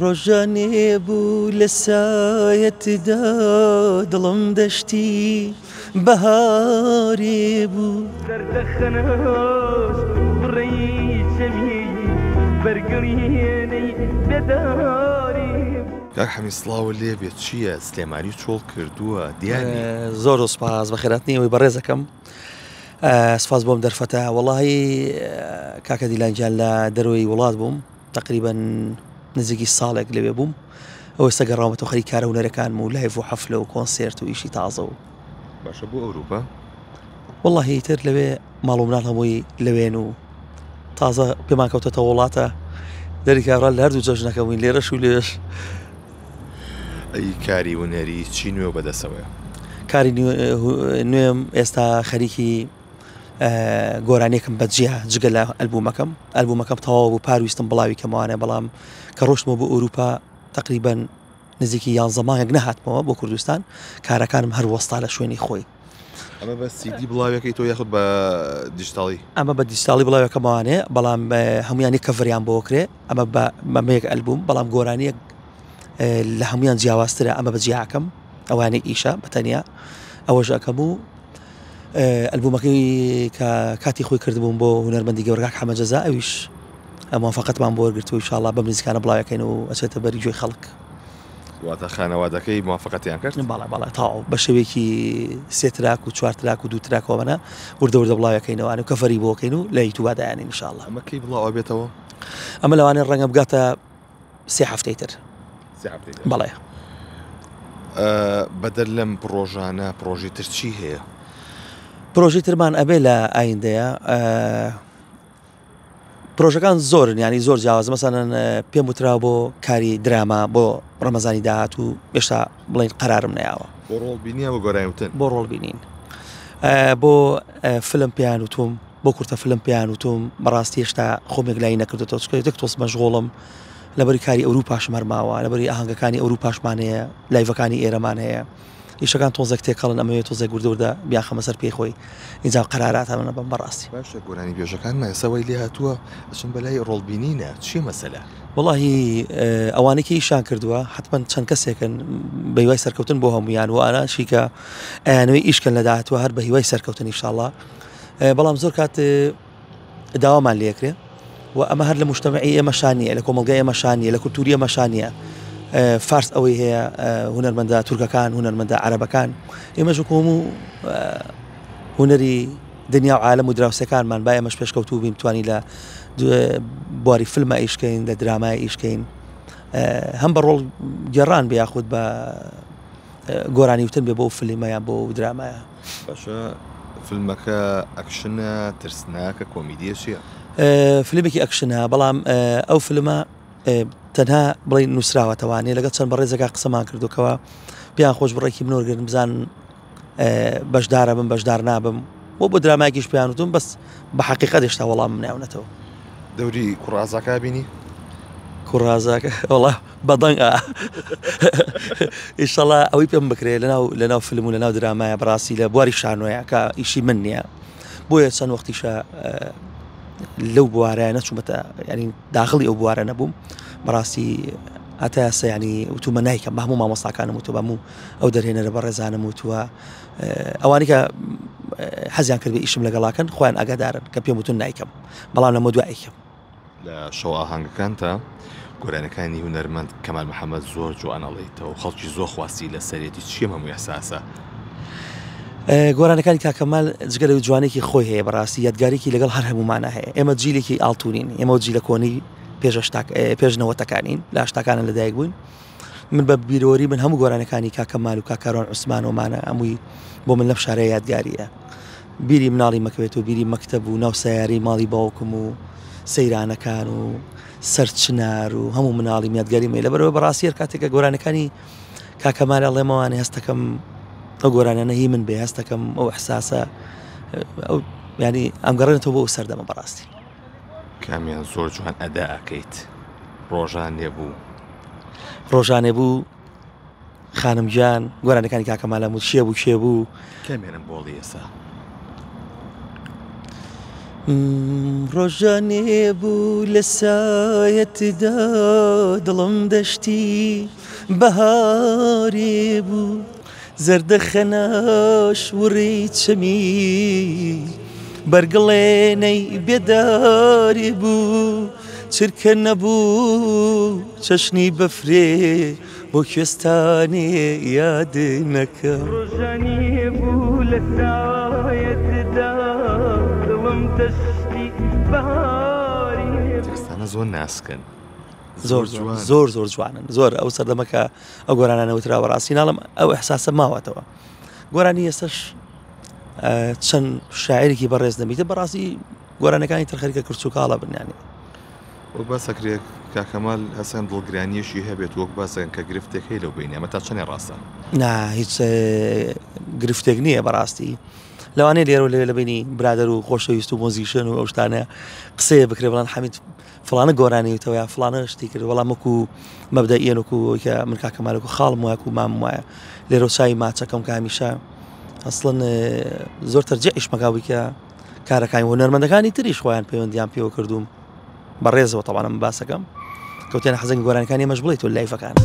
ڕۆژانێ بوو لە سایەتدا دڵم دەشتی بەهارێ بوو سەردەخەنەس بڕێی چەمی بەرگڕێنەی دەداری. کاک حەمید سڵاوە لێبێت چییە؟ سلێمانی چۆڵ کردووە دیانی زۆر سپاس بە خێراتنیەوەی بەڕێزەکەم سپاس بۆم دەرفەتە وەڵاهی کاکە دیلانجان لە دەروی وڵات بووم تقریبا نزیکی ساڵێک لەوێ بووم ئەوە ئێستا گەڕاومەتەوە خەریک کارە هونەرەکانم و لایڤ و حەفلە و کۆنسێرت و ئیشی تازە و باشە بۆ ئەوروپا وەڵاهی تر لەوێ ماڵ و مناڵ هەمووی لەوێن و تازە پێمان کەوتەتەوە وڵاتە دەری کابرا لە هەردوو جەژنەکەمووین لێرەش و لێش. ئەی کاری وەنەری چی نوێ بەدەسەوەیە؟ کاری نوێم ئێستا خەریکی گۆرانێکم بەجیا جگە لە ئەلبومەکەم تەواو بوو پارویستم بڵاوی کەموانە بەڵام کە ڕۆشتمەوە بۆ ئەوروپا تقریبا نزیکی 11 مانگێک نەهاتمەوە بۆ کوردستان کارەکانم هەر وەستا لە شوێنی خۆی. ئەمە بە سیدی بڵاوەکەی تۆ یاخود بە دیجیتاڵی؟ ئەمە بە دیجیتاڵی بڵاوەکەمەوانێ بەڵام هەمویانی کەڤریان بۆ کرێ ئەمە بەمەیەک ئەلبوم بەڵام گۆرانیەک لە هەمویان جیاوازترە ئەمە بەجیاکەم ئەوانەی ئیشە بەتەنیا ئەوەش ئەەکەم و ئەلبومەکەی کە کاتی خۆی کردبووم بۆ هونەرمەندی گەورگاک حەمە جەزا ئەویش موافقەتمان بۆ وەرگرتووە ئینشاڵڵا بەم نزیکانە بڵاوەکەین و ئەچێتە بەری گوێی خەڵک. واتە خانەوادەکەی موافقەتیان کرد؟ باڵا تاو بە شێوەیەکی سێ تراک و چوار تراک و دوو تراکەوەمەە وردە بڵاوەکەینەوە و کەفەری بۆکەین و لە یوتیوبادایانی ئینشاڵڵا. ئەمە کەی بڵاوە بێتەوە؟ ئەمە لەوانەیە ڕەنگە بگاتە 3 هەفتەی تر. بەڵێ. بەدەر لەم پرۆژانە پرۆژی تر چی هەیە؟ پرۆژی ترمان ئەبێ لە ئایندەیە پرۆژەکان زۆرن ینی زۆر جیاواز مەسەڵەن پێم وترا بۆ کاری دراما بۆ ڕەمەزانی داهات و هێشتا بڵین قەرارم نەیاوە بۆ ڕۆڵبینیە بۆ گۆرانیوتن بۆ ڕۆڵبینین بۆ فلم پیان وتم بۆ کورتە فلم پیان وتم بەڕاستی هێشتا خۆمێک لای نەکردێتەوە چکە تۆس مەشغوڵم لەبەری کاری ئەوروپاشم هەرماوە لەبەری ئاهەنگەکانی ئەوروپاشمان هەیە لایڤەکانی ئێرەمان هەیە ئیشەکان تۆزێک تێکەڵن ئەمەوێت تۆزێک گوردەوردە بیان خەمە سەر پێی خۆی اینجا قەرارات هەمنە بەم بەڕاستی. باشە گۆرانی بێژەکان مەسەوەی لێ هاتووە ئەچم بەلای ڕۆڵبینینە چی مەسەلە؟ وەڵاهی ئەوانەی کە ئیشان کردووە حتمما چەند کەسێکن بە هیوای سەرکەوتن بۆ هەمویان و ئاناشی کە ئەیانەوەی ئیشکن لە داهاتوە هەر بە هیوای سەرکەوتن ئینشاڵڵا بەڵام زۆر کات داوامان لێکرێ و ئەمە هەر لە مجتەمەعی ئێمەشانیە لە کۆمەلگای ئێمەشانیە لە کولتوری ئێمەشانیە فارس ئەوەی هەیە هونەرمەندە تورکەکان هونەرمەندە عەرەبەکان ئێمەش هەموو هونەری دنیا و عالەم و دراوسەکانمان با ئێمەش پێشکەوتوو بین توانی لە بواری فیلمە ئیشکەین لە درامای ئیشکەین هەم بە ڕۆڵ گێڕان بە یاخود بە گۆرانی وتن بێ بۆ فیلمە یان بۆ درامایە. باشە فیلمەکە ئەکشنە ترسناکە کۆمیدیە چییە؟ فیلمێکی ئەکشنە بەڵام ئەو فیلمە تەنها بڵێ نووسراوەتەوانێ لەگەڵ چەند بەڕێزەکە قسەمان کردوکەوە پیان خۆش بڕێکی منۆرگرن بزان بەشدارە بم بەشدار نابم بۆ درامایکیش پیان وتم بەس بە حەقیقەت هێشتا وەڵام ناونەتەوە. دەوری کوڕازاکە بینی؟ کوڕازاکە وەڵا بەدەنگ ئینشاڵڵا ئەوەی پێم بکرێت لەناو فیلم و لەناو درامایە بەڕاستی لە بواری شانۆیە کە ئیشی من نییە بۆیە چەند وەختیشە لەو بوارەیە نەچوومەتە ینی داخڵی ئەو بوارە نەبووم بەڕاستی هەتا ئێستا ینی وتومە نایکەم بە هەموو مامۆستاکانم وتوە بەموو ئەو دەرهێنەرە بە ڕێزانم وتووە ئەوانی کە حەزیان کرد بە ئیشم لەگەڵاکەن خۆیان ئاگادارن کە پێم وتون نایکەم بەڵام لەمە دوایکەم. لە شەو ئاهەنگەکانتە گۆرانەکانی هونەرمەند کەمال محەممەد زۆر جوانەڵیتەوە خەڵکی زۆر خواستی لە سەرێتی چیە هەموو ئەساسە؟ گۆرانەکانی کاکەمال جگە لە جوانێکی خۆی هەیە بەڕاستی یادگارێکی لەگەڵ هەر هەمومانە هەیە ئێمە جیلێکی ئاڵتونین ئێمە جیلە کۆنی پێشنەوەتەکانین لە هەشتاکانە لەدایک بووین من بە بیرۆری من هەموو گۆرانەکانی کاکەمال و کاکارۆن عوسمانۆمانە ئەمووی بۆ من لەم شارەیە یادگاریە بیری مناڵی مەکەوێت و بیری مەکتەب و ناو سیاری ماڵی باوکم و سەیرانەکان و سەرچنار و هەموو مناڵی یادگاری مێ لەبەرەوە بەڕاستی هەر کاتێکە گۆرانەکانی کاکەمال ئەڵێمەوانێ هەستەکەم ئەو گۆرانانە هی من بێ هەستەکەم ئەو ئەحساسە ئەو ینی ئەم گەڕێنێتەوە بۆ سەردەمە بەڕاستی. کامیان زۆر جوان ئەدا ئەکەیت ڕۆژانێ بوو خانم گیان گۆرانەکانی کاکەمالە و شێ بوو کامێنم بۆڵی ئێسا ڕۆژانێ بوو لە سایەتدا دڵم دەشتی بەهارێ بوو زەردە خەناش وڕی چەمی بەرگڵێنەی بێدارێ بوو چرکە نەبوو چەشنی بەفرێ بۆ کوێستانێ یاد نەکەم ڕۆژانی بوو لە سایەتدا دڵم دەشتی بەهاری ترستانە زۆر ناسکن زۆر زۆر زۆر جوانن زۆر ئەو سەردەمەکە ئەو گۆرانانەوترا بەڕاستی ناڵم ئەو ئەحساسە ماوەتەوە گۆرانی ئێستش چەند شاعرێکی بەڕێز دەمیتە بەڕاستی گۆرانەکانی ترخەریکە کرچ و کاڵە بنیانی وەک باسەکرێت کاکەمال هەسەن دڵگرانیەشی هەبێت وەک باسەکەن کە گرفتێک هەیە لەو بینی ئەمە تا چەندێ ڕاستە نا هیچ گرفتێک نییە بەڕاستی لەوانەیە لێرە لێ لە بینی برادر و خۆشەویست و مۆزیشن و ئەو شتانە قسەیە بکرێ بڵان حەمید فڵانە گۆرانیتەوە یا فڵانە شتی کرد وەڵام وەکو مەبدەئیەن وەکو کە من کاکەمالێک و خاڵم وایە و مامم وایە لێرە چای ماچەکەم کە هەمیشە ئەسڵەن زۆر تەرجیحیش مەگاوی کە کارەکانی هونەرمەندەکانی تریش خۆیان پەیوەندیان پێوە کردوم بەڕێزەوە تەواانە باسەکەم کەوتێنە حەزەنگی گۆرانەکانی مەش بڵێت و لایفەکان